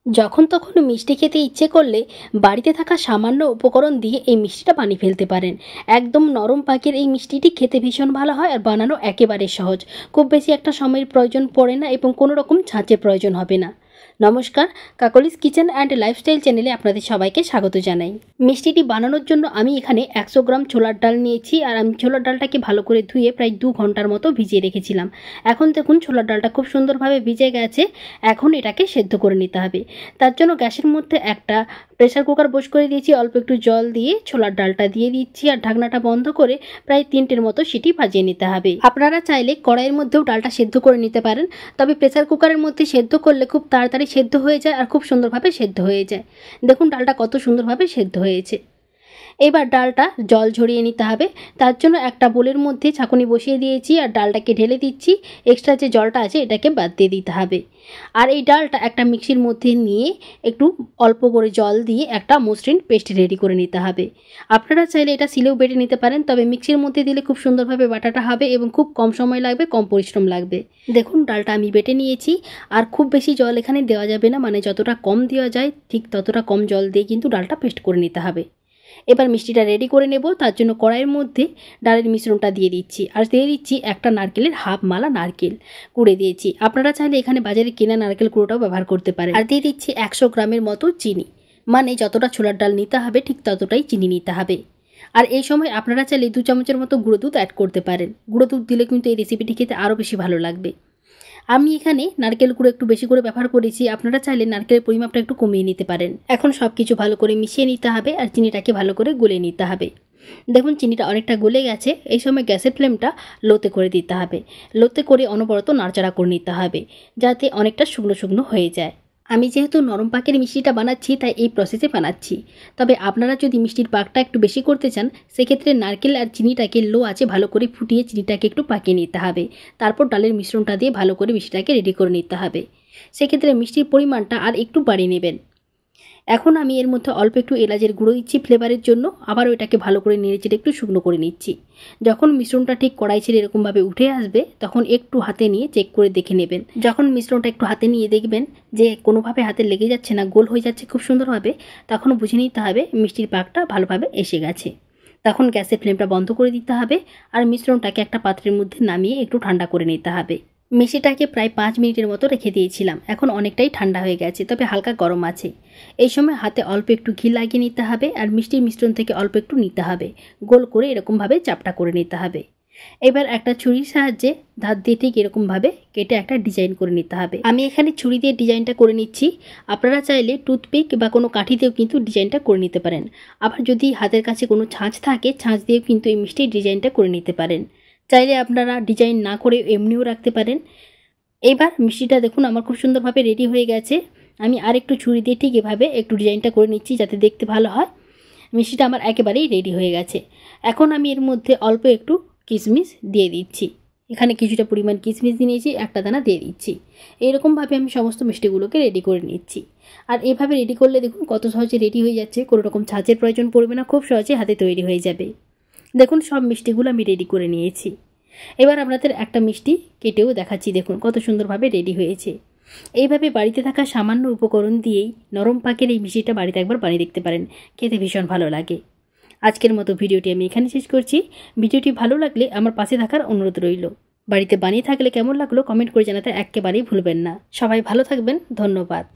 যখন তখন মিষ্টি খেতে ইচ্ছে করলে বাড়িতে থাকা সামান্য উপকরণ দিয়ে এই মিষ্টিটা বানিয়ে ফেলতে পারেন। একদম নরম পাকের এই মিষ্টিটি খেতে ভীষণ ভালো হয় আর বানানো একেবারে সহজ। খুব বেশি একটা সময়ের প্রয়োজন পড়ে না এবং কোনো রকম ছাঁচের প্রয়োজন হবে না। নমস্কার, কাকলিস কিচেন অ্যান্ড লাইফস্টাইল চ্যানেলে আপনাদের সবাইকে স্বাগত জানাই। মিষ্টিটি বানানোর জন্য আমি এখানে 100 গ্রাম ছোলার ডাল নিয়েছি আর আমি ছোলার ডালটাকে ভালো করে ধুয়ে প্রায় 2 ঘন্টার মতো ভিজিয়ে রেখেছিলাম। এখন দেখুন ছোলার ডালটা খুব সুন্দরভাবে ভিজে গেছে। এখন এটাকে সেদ্ধ করে নিতে হবে। তার জন্য গ্যাসের মধ্যে একটা প্রেসার কুকার বসিয়ে করে দিয়েছি। অল্প একটু জল দিয়ে ছোলার ডালটা দিয়ে দিচ্ছি আর ঢাকনাটা বন্ধ করে প্রায় 3টের মতো সিটি ভাজিয়ে নিতে হবে। আপনারা চাইলে কড়াইয়ের মধ্যেও ডালটা সেদ্ধ করে নিতে পারেন, তবে প্রেসার কুকারের মধ্যে সেদ্ধ করলে খুব তাড়াতাড়ি সেদ্ধ হয়ে যায় আর খুব সুন্দরভাবে সেদ্ধ হয়ে যায়। দেখুন ডালটা কত সুন্দরভাবে সেদ্ধ হয়েছে। এবার ডালটা জল ঝরিয়ে নিতে হবে। তার জন্য একটা বোলের মধ্যে ছাঁকুনি বসিয়ে দিয়েছি আর ডালটাকে ঢেলে দিচ্ছি। এক্সট্রা যে জলটা আছে এটাকে বাদ দিয়ে দিতে হবে। আর এই ডালটা একটা মিক্সির মধ্যে নিয়ে একটু অল্প করে জল দিয়ে একটা মসৃণ পেস্ট রেডি করে নিতে হবে। আপনারা চাইলে এটা শিলেও বেটে নিতে পারেন, তবে মিক্সির মধ্যে দিলে খুব সুন্দরভাবে বাটাটা হবে এবং খুব কম সময় লাগবে, কম পরিশ্রম লাগবে। দেখুন ডালটা আমি বেটে নিয়েছি। আর খুব বেশি জল এখানে দেওয়া যাবে না, মানে যতটা কম দেওয়া যায় ঠিক ততটা কম জল দিয়ে কিন্তু ডালটা পেস্ট করে নিতে হবে। এবার মিষ্টিটা রেডি করে নেব। তার জন্য কড়াইয়ের মধ্যে ডালের মিশ্রণটা দিয়ে দিচ্ছি আর দিয়ে দিচ্ছি একটা নারকেলের হাফ মালা নারকেল কুড়ে দিয়েছি। আপনারা চাইলে এখানে বাজারে কেনা নারকেল কুড়োটাও ব্যবহার করতে পারেন। আর দিয়ে দিচ্ছি 100 গ্রামের মতো চিনি, মানে যতটা ছোলার ডাল নিতে হবে ঠিক ততটাই চিনি নিতে হবে। আর এই সময় আপনারা চাইলে 2 চামচের মতো গুঁড়ো দুধ অ্যাড করতে পারেন। গুঁড়ো দুধ দিলে কিন্তু এই রেসিপিটি খেতে আরও বেশি ভালো লাগবে। আমি এখানে নারকেল গুঁড়ো একটু বেশি করে ব্যবহার করেছি, আপনারা চাইলে নারকেলের পরিমাপটা একটু কমিয়ে নিতে পারেন। এখন সব কিছু ভালো করে মিশিয়ে নিতে হবে আর চিনিটাকে ভালো করে গুলে নিতে হবে। দেখুন চিনিটা অনেকটা গলে গেছে। এই সময় গ্যাসের ফ্লেমটা লোতে করে দিতে হবে। লোতে করে অনবরত নাড়াচাড়া করে নিতে হবে যাতে অনেকটা শুকনো শুকনো হয়ে যায়। আমি যেহেতু নরম পাকের মিষ্টিটা বানাচ্ছি তাই এই প্রসেসে বানাচ্ছি, তবে আপনারা যদি মিষ্টির পাকটা একটু বেশি করতে চান সেক্ষেত্রে নারকেল আর চিনিটাকে লো আছে ভালো করে ফুটিয়ে চিনিটাকে একটু পাকিয়ে নিতে হবে। তারপর ডালের মিশ্রণটা দিয়ে ভালো করে মিষ্টিটাকে রেডি করে নিতে হবে। সেক্ষেত্রে মিষ্টির পরিমাণটা আর একটু বাড়িয়ে নেবেন। এখন আমি এর মধ্যে অল্প একটু এলাচের গুঁড়ো দিচ্ছি ফ্লেভারের জন্য। আবার ওইটাকে ভালো করে নেড়েচেড়ে একটু শুকনো করে নিচ্ছি। যখন মিশ্রণটা ঠিক কড়াই ছেড়ে এরকমভাবে উঠে আসবে তখন একটু হাতে নিয়ে চেক করে দেখে নেবেন। যখন মিশ্রণটা একটু হাতে নিয়ে দেখবেন যে কোনোভাবে হাতে লেগে যাচ্ছে না, গোল হয়ে যাচ্ছে খুব সুন্দরভাবে, তখন বুঝে নিতে হবে মিষ্টির পাকটা ভালোভাবে এসে গেছে। তখন গ্যাসের ফ্লেমটা বন্ধ করে দিতে হবে আর মিশ্রণটাকে একটা পাত্রের মধ্যে নামিয়ে একটু ঠান্ডা করে নিতে হবে। মিষ্টিটাকে প্রায় 5 মিনিটের মতো রেখে দিয়েছিলাম। এখন অনেকটাই ঠান্ডা হয়ে গেছে, তবে হালকা গরম আছে। এই সময় হাতে অল্প একটু ঘি লাগিয়ে নিতে হবে আর মিষ্টির মিশ্রণ থেকে অল্প একটু নিতে হবে। গোল করে এরকমভাবে চাপটা করে নিতে হবে। এবার একটা ছুরির সাহায্যে ধার দিয়ে ঠিক এরকমভাবে কেটে একটা ডিজাইন করে নিতে হবে। আমি এখানে ছুরি দিয়ে ডিজাইনটা করে নিচ্ছি। আপনারা চাইলে টুথপিক বা কোনো কাঠি দিয়েও কিন্তু ডিজাইনটা করে নিতে পারেন। আবার যদি হাতের কাছে কোনো ছাঁচ থাকে ছাঁচ দিয়েও কিন্তু এই মিষ্টির ডিজাইনটা করে নিতে পারেন। চাইলে আপনারা ডিজাইন না করে এমনিও রাখতে পারেন। এবার মিষ্টিটা দেখুন আমার খুব সুন্দরভাবে রেডি হয়ে গেছে। আমি আর একটু ছুরি দিয়ে ঠিক এভাবে একটু ডিজাইনটা করে নিচ্ছি যাতে দেখতে ভালো হয়। মিষ্টিটা আমার একেবারেই রেডি হয়ে গেছে। এখন আমি এর মধ্যে অল্প একটু কিশমিশ দিয়ে দিচ্ছি। এখানে কিছুটা পরিমাণ কিশমিশ নিয়েছি, একটা দানা দিয়ে দিচ্ছি। এরকমভাবে আমি সমস্ত মিষ্টিগুলোকে রেডি করে নিচ্ছি। আর এভাবে রেডি করলে দেখুন কত সহজে রেডি হয়ে যাচ্ছে, কোনো রকম ছাঁচের প্রয়োজন পড়বে না, খুব সহজে হাতে তৈরি হয়ে যাবে। দেখুন সব মিষ্টিগুলো আমি রেডি করে নিয়েছি। এবার আপনাদের একটা মিষ্টি কেটেও দেখাচ্ছি। দেখুন কত সুন্দরভাবে রেডি হয়েছে। এইভাবে বাড়িতে থাকা সামান্য উপকরণ দিয়েই নরম পাকের এই মিষ্টিটা বাড়িতে একবার বানিয়ে দেখতে পারেন, খেতে ভীষণ ভালো লাগে। আজকের মতো ভিডিওটি আমি এখানে শেষ করছি। ভিডিওটি ভালো লাগলে আমার পাশে থাকার অনুরোধ রইল। বাড়িতে বানিয়ে থাকলে কেমন লাগলো কমেন্ট করে জানাতে একেবারেই ভুলবেন না। সবাই ভালো থাকবেন, ধন্যবাদ।